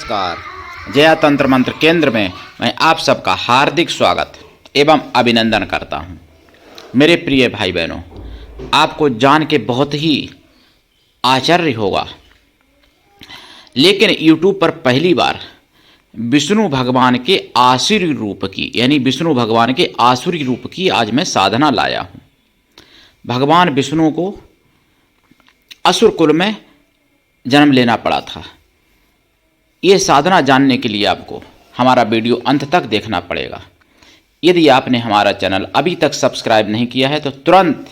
नमस्कार। जया तंत्र मंत्र केंद्र में मैं आप सबका हार्दिक स्वागत एवं अभिनंदन करता हूं। मेरे प्रिय भाई बहनों, आपको जान के बहुत ही आश्चर्य होगा, लेकिन YouTube पर पहली बार विष्णु भगवान के आसुरी रूप की यानी विष्णु भगवान के आसुरी रूप की आज मैं साधना लाया हूं। भगवान विष्णु को असुर कुल में जन्म लेना पड़ा था। ये साधना जानने के लिए आपको हमारा वीडियो अंत तक देखना पड़ेगा। यदि आपने हमारा चैनल अभी तक सब्सक्राइब नहीं किया है तो तुरंत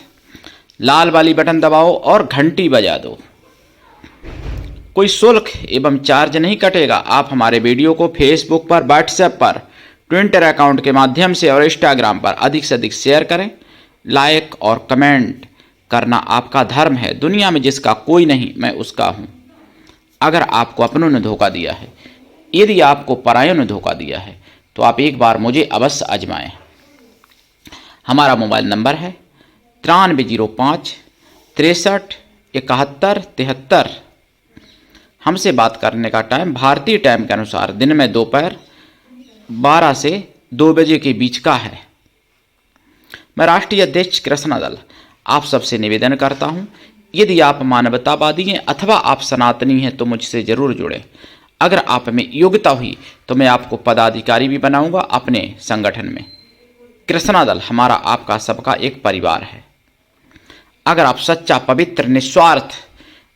लाल वाली बटन दबाओ और घंटी बजा दो। कोई शुल्क एवं चार्ज नहीं कटेगा। आप हमारे वीडियो को फेसबुक पर, व्हाट्सएप पर, ट्विटर अकाउंट के माध्यम से और इंस्टाग्राम पर अधिक से अधिक शेयर करें। लाइक और कमेंट करना आपका धर्म है। दुनिया में जिसका कोई नहीं, मैं उसका हूं। अगर आपको अपनों ने धोखा दिया है, यदि आपको परायों ने धोखा दिया है, तो आप एक बार मुझे अवश्य आजमाएं। हमारा मोबाइल नंबर है 9305 63 71 73। हमसे बात करने का टाइम भारतीय टाइम के अनुसार दिन में दोपहर 12 से 2 बजे के बीच का है। मैं राष्ट्रीय अध्यक्ष कृष्णा दल आप सबसे निवेदन करता हूं, यदि आप मानवतावादी हैं अथवा आप सनातनी हैं तो मुझसे जरूर जुड़ें। अगर आप में योग्यता हुई तो मैं आपको पदाधिकारी भी बनाऊंगा अपने संगठन में। कृष्णा दल हमारा आपका सबका एक परिवार है। अगर आप सच्चा, पवित्र, निस्वार्थ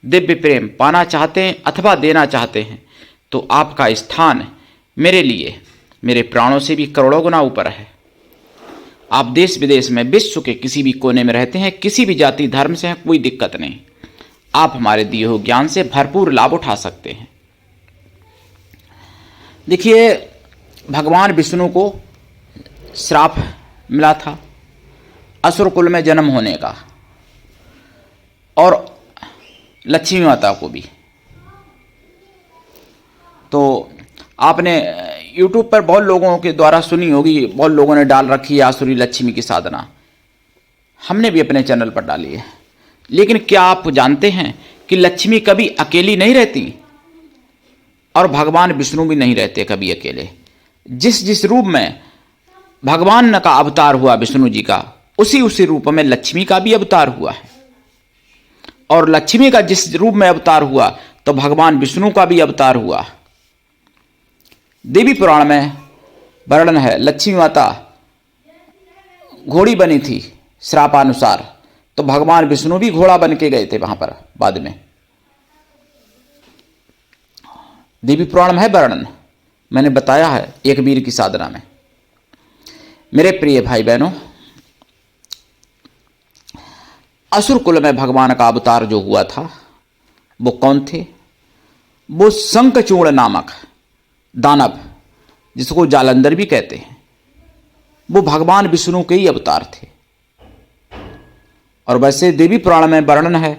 दिव्य प्रेम पाना चाहते हैं अथवा देना चाहते हैं तो आपका स्थान मेरे लिए मेरे प्राणों से भी करोड़ों गुना ऊपर है। आप देश विदेश में, विश्व के किसी भी कोने में रहते हैं, किसी भी जाति धर्म से हैं, कोई दिक्कत नहीं। आप हमारे दिए हुए ज्ञान से भरपूर लाभ उठा सकते हैं। देखिए, भगवान विष्णु को श्राप मिला था असुर कुल में जन्म होने का, और लक्ष्मी माता को भी। तो आपने YouTube पर बहुत लोगों के द्वारा सुनी होगी, बहुत लोगों ने डाल रखी है आसुरी लक्ष्मी की साधना। हमने भी अपने चैनल पर डाली है। लेकिन क्या आप जानते हैं कि लक्ष्मी कभी अकेली नहीं रहती और भगवान विष्णु भी नहीं रहते कभी अकेले। जिस जिस रूप में भगवान का अवतार हुआ विष्णु जी का, उसी रूप में लक्ष्मी का भी अवतार हुआ है। और लक्ष्मी का जिस रूप में अवतार हुआ तो भगवान विष्णु का भी अवतार हुआ। देवी पुराण में वर्णन है, लक्ष्मी माता घोड़ी बनी थी श्रापानुसार, तो भगवान विष्णु भी घोड़ा बन के गए थे वहां पर बाद में। देवी पुराण में है वर्णन, मैंने बताया है एक वीर की साधना में। मेरे प्रिय भाई बहनों, असुर कुल में भगवान का अवतार जो हुआ था वो कौन थे? वो शंखचूड़ नामक दानव, जिसको जालंधर भी कहते हैं, वो भगवान विष्णु के ही अवतार थे। और वैसे देवी पुराण में वर्णन है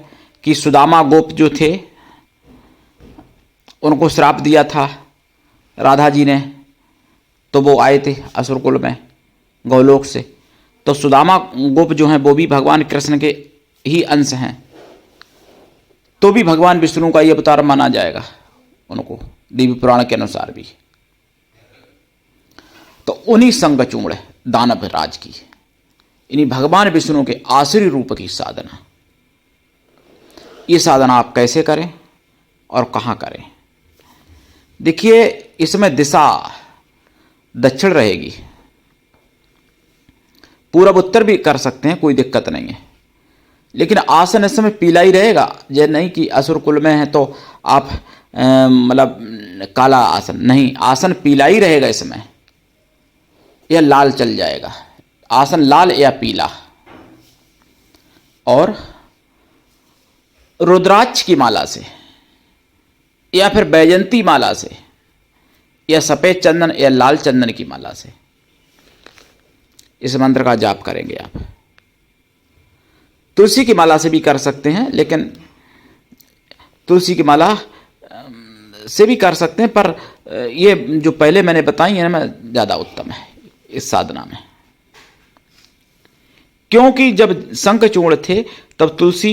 कि सुदामा गोप जो थे, उनको श्राप दिया था राधा जी ने, तो वो आए थे असुर कुल में गौलोक से। तो सुदामा गोप जो हैं वो भी भगवान कृष्ण के ही अंश हैं, तो भी भगवान विष्णु का ही अवतार माना जाएगा उनको देवी पुराण के अनुसार भी। तो उन्हीं शंखचूड़ दानव राज की, इन्हीं भगवान विष्णु के आसुरी रूप की साधना। ये साधना आप कैसे करें और कहां करें? देखिए, इसमें दिशा दक्षिण रहेगी। पूर्व उत्तर भी कर सकते हैं, कोई दिक्कत नहीं है। लेकिन आसन इस समय पीला ही रहेगा। ये नहीं कि असुर कुल में है तो आप मतलब काला आसन, नहीं, आसन पीला ही रहेगा इसमें, या लाल चल जाएगा। आसन लाल या पीला। और रुद्राक्ष की माला से या फिर बैजंती माला से या सफेद चंदन या लाल चंदन की माला से इस मंत्र का जाप करेंगे आप। तुलसी की माला से भी कर सकते हैं, लेकिन तुलसी की माला से भी कर सकते हैं, पर ये जो पहले मैंने बताई है ना, ज़्यादा उत्तम है इस साधना में। क्योंकि जब शंखचूड़ थे तब तुलसी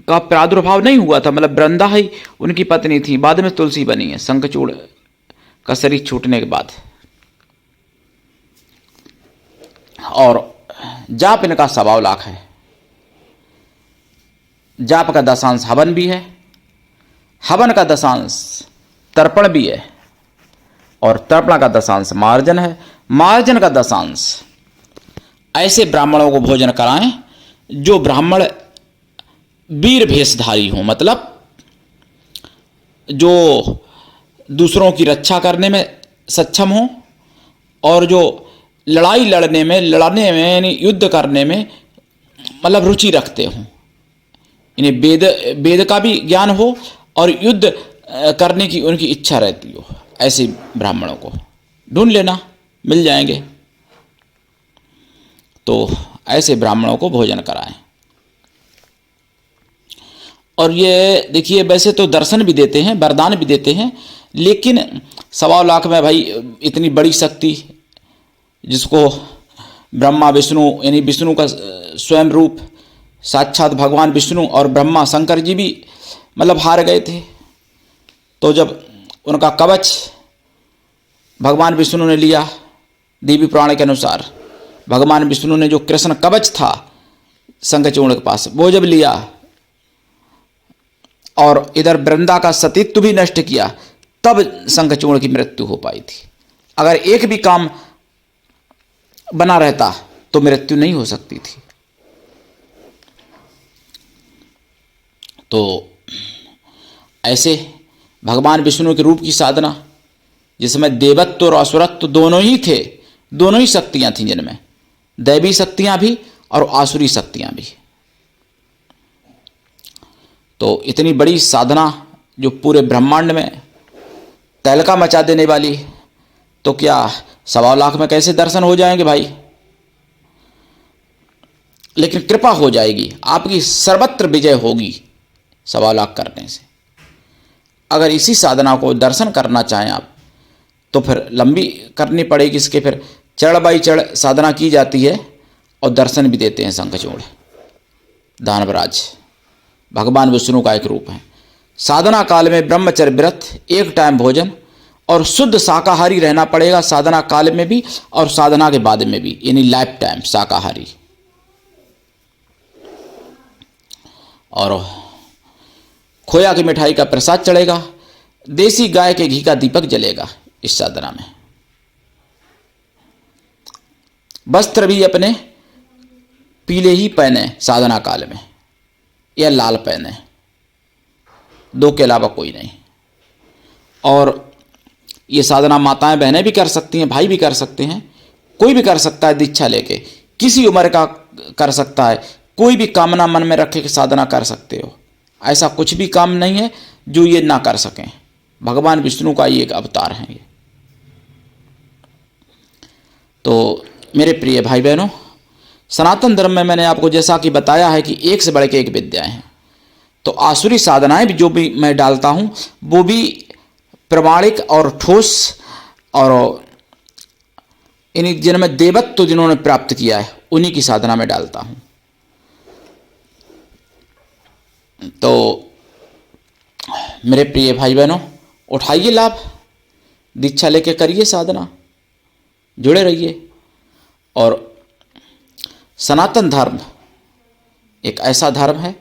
का प्रादुर्भाव नहीं हुआ था, मतलब वृंदा ही उनकी पत्नी थी, बाद में तुलसी बनी है शंखचूड़ का शरीर छूटने के बाद। और जाप इनका 1.25 लाख है। जाप का दशांश हवन भी है, हवन का दशांश तर्पण भी है, और तर्पण का दशांश मार्जन है, मार्जन का दशांश ऐसे ब्राह्मणों को भोजन कराएं जो ब्राह्मण वीर भेषधारी हों, मतलब जो दूसरों की रक्षा करने में सक्षम हों और जो लड़ाई लड़ने में यानी युद्ध करने में मतलब रुचि रखते हों, इन्हें वेद का भी ज्ञान हो और युद्ध करने की उनकी इच्छा रहती हो। ऐसे ब्राह्मणों को ढूंढ लेना, मिल जाएंगे। तो ऐसे ब्राह्मणों को भोजन कराएं। और ये देखिए, वैसे तो दर्शन भी देते हैं, वरदान भी देते हैं, लेकिन 1.25 लाख में भाई इतनी बड़ी शक्ति, जिसको ब्रह्मा विष्णु यानी विष्णु का स्वयं रूप साक्षात भगवान विष्णु और ब्रह्मा शंकर जी भी मतलब हार गए थे। तो जब उनका कवच भगवान विष्णु ने लिया, देवी पुराण के अनुसार भगवान विष्णु ने जो कृष्ण कवच था शंखचूड़ के पास, वो जब लिया और इधर वृंदा का सतीत्व भी नष्ट किया, तब शंखचूड़ की मृत्यु हो पाई थी। अगर एक भी काम बना रहता तो मृत्यु नहीं हो सकती थी। तो ऐसे भगवान विष्णु के रूप की साधना, जिसमें देवत्व और असुरत्व दोनों ही थे, दोनों ही शक्तियां थीं, जिनमें दैवी शक्तियां भी और आसुरी शक्तियां भी। तो इतनी बड़ी साधना जो पूरे ब्रह्मांड में तहलका मचा देने वाली, तो क्या 1.25 लाख में कैसे दर्शन हो जाएंगे भाई? लेकिन कृपा हो जाएगी, आपकी सर्वत्र विजय होगी 1.25 लाख करने से। अगर इसी साधना को दर्शन करना चाहें आप, तो फिर लंबी करनी पड़ेगी। इसके फिर चढ़ बाई चढ़ साधना की जाती है और दर्शन भी देते हैं। शंखचूड़ दानवराज भगवान विष्णु का एक रूप है। साधना काल में ब्रह्मचर्य व्रत, 1 टाइम भोजन और शुद्ध शाकाहारी रहना पड़ेगा, साधना काल में भी और साधना के बाद में भी, यानी लाइफ टाइम शाकाहारी। और खोया की मिठाई का प्रसाद चढ़ेगा, देसी गाय के घी का दीपक जलेगा इस साधना में। वस्त्र भी अपने पीले ही पहने साधना काल में, या लाल पहने, 2 के अलावा कोई नहीं। और ये साधना माताएं बहनें भी कर सकती हैं, भाई भी कर सकते हैं, कोई भी कर सकता है दीक्षा लेके, किसी उम्र का कर सकता है, कोई भी कामना मन में रखे कि साधना कर सकते हो। ऐसा कुछ भी काम नहीं है जो ये ना कर सकें। भगवान विष्णु का ये एक अवतार है ये। तो मेरे प्रिय भाई बहनों, सनातन धर्म में मैंने आपको जैसा कि बताया है कि एक से बढ़ के एक विद्याएं हैं। तो आसुरी साधनाएं भी जो भी मैं डालता हूं, वो भी प्रमाणिक और ठोस, और इन्हीं जिनमें देवत्व जिन्होंने प्राप्त किया है, उन्हीं की साधना में डालता हूं। तो मेरे प्रिय भाई बहनों, उठाइए लाभ, दीक्षा लेके करिए साधना, जुड़े रहिए। और सनातन धर्म एक ऐसा धर्म है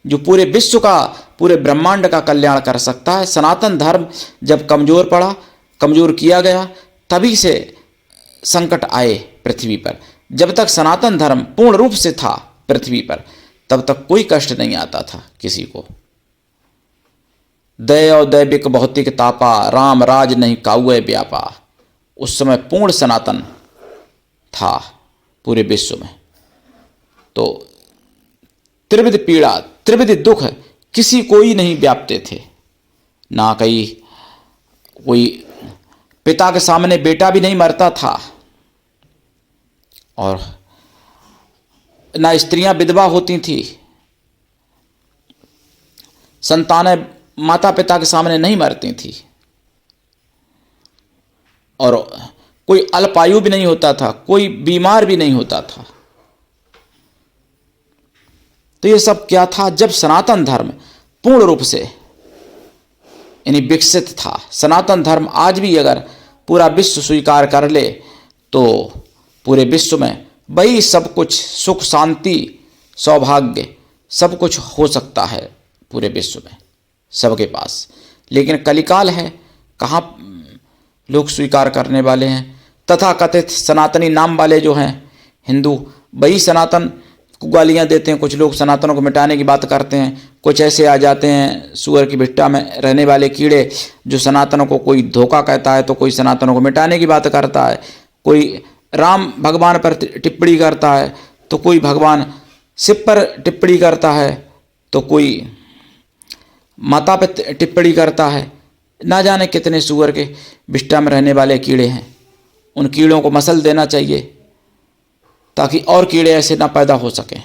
जो पूरे विश्व का, पूरे ब्रह्मांड का कल्याण कर सकता है। सनातन धर्म जब कमजोर पड़ा, कमजोर किया गया, तभी से संकट आए पृथ्वी पर। जब तक सनातन धर्म पूर्ण रूप से था पृथ्वी पर, तब तक कोई कष्ट नहीं आता था किसी को। दया दैविक भौतिक तापा, राम राज नहीं काउए व्यापा। उस समय पूर्ण सनातन था पूरे विश्व में। तो त्रिविध पीड़ा, त्रिविध दुख किसी को ही नहीं व्यापते थे। ना कोई पिता के सामने बेटा भी नहीं मरता था, और ना स्त्रियां विधवा होती थी, संतानें माता पिता के सामने नहीं मरती थी, और कोई अल्पायु भी नहीं होता था, कोई बीमार भी नहीं होता था। तो ये सब क्या था? जब सनातन धर्म पूर्ण रूप से यानी विकसित था। सनातन धर्म आज भी अगर पूरा विश्व स्वीकार कर ले तो पूरे विश्व में वही सब कुछ, सुख शांति सौभाग्य सब कुछ हो सकता है पूरे विश्व में सबके पास। लेकिन कलिकाल है, कहाँ लोग स्वीकार करने वाले हैं। तथाकथित सनातनी नाम वाले जो हैं हिंदू, वही सनातन को गालियाँ देते हैं। कुछ लोग सनातनों को मिटाने की बात करते हैं। कुछ ऐसे आ जाते हैं सूअर की भिट्टा में रहने वाले कीड़े, जो सनातनों को कोई धोखा कहता है तो कोई सनातनों को मिटाने की बात करता है, कोई राम भगवान पर टिप्पणी करता है तो कोई भगवान शिव पर टिप्पणी करता है तो कोई माता पर टिप्पणी करता है। ना जाने कितने सूअर के विष्ठा में रहने वाले कीड़े हैं। उन कीड़ों को मसल देना चाहिए ताकि और कीड़े ऐसे ना पैदा हो सकें।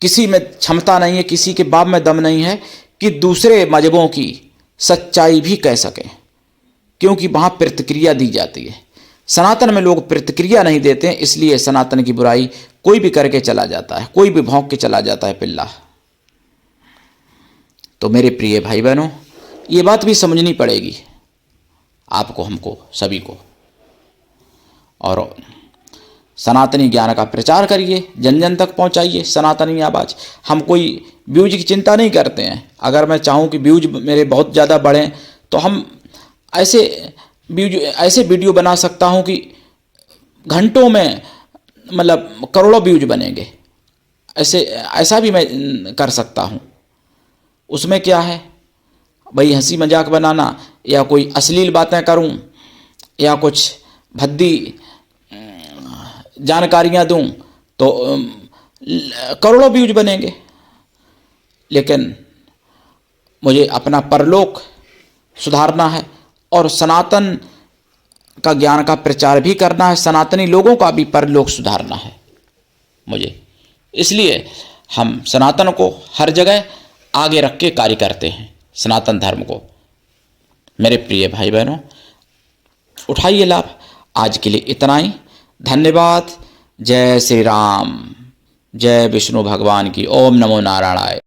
किसी में क्षमता नहीं है, किसी के बाप में दम नहीं है कि दूसरे मजहबों की सच्चाई भी कह सके, क्योंकि वहाँ प्रतिक्रिया दी जाती है। सनातन में लोग प्रतिक्रिया नहीं देते हैं, इसलिए सनातन की बुराई कोई भी करके चला जाता है, कोई भी भौंक के चला जाता है पिल्ला। तो मेरे प्रिय भाई बहनों, ये बात भी समझनी पड़ेगी आपको, हमको, सभी को। और सनातनी ज्ञान का प्रचार करिए, जन जन तक पहुंचाइए सनातनी आवाज़। हम कोई व्यूज की चिंता नहीं करते हैं। अगर मैं चाहूँ कि व्यूज मेरे बहुत ज़्यादा बढ़ें तो हम ऐसे वीडियो बना सकता हूँ कि घंटों में मतलब करोड़ों व्यूज बनेंगे। ऐसा भी मैं कर सकता हूँ। उसमें क्या है भाई, हंसी मजाक बनाना या कोई अश्लील बातें करूं या कुछ भद्दी जानकारियां दूं तो करोड़ों व्यूज बनेंगे। लेकिन मुझे अपना परलोक सुधारना है और सनातन का ज्ञान का प्रचार भी करना है। सनातनी लोगों का भी परलोक सुधारना है मुझे। इसलिए हम सनातन को हर जगह आगे रख के कार्य करते हैं, सनातन धर्म को। मेरे प्रिय भाई बहनों, उठाइए लाभ। आज के लिए इतना ही। धन्यवाद। जय श्री राम, जय विष्णु भगवान की। ओम नमो नारायणाय।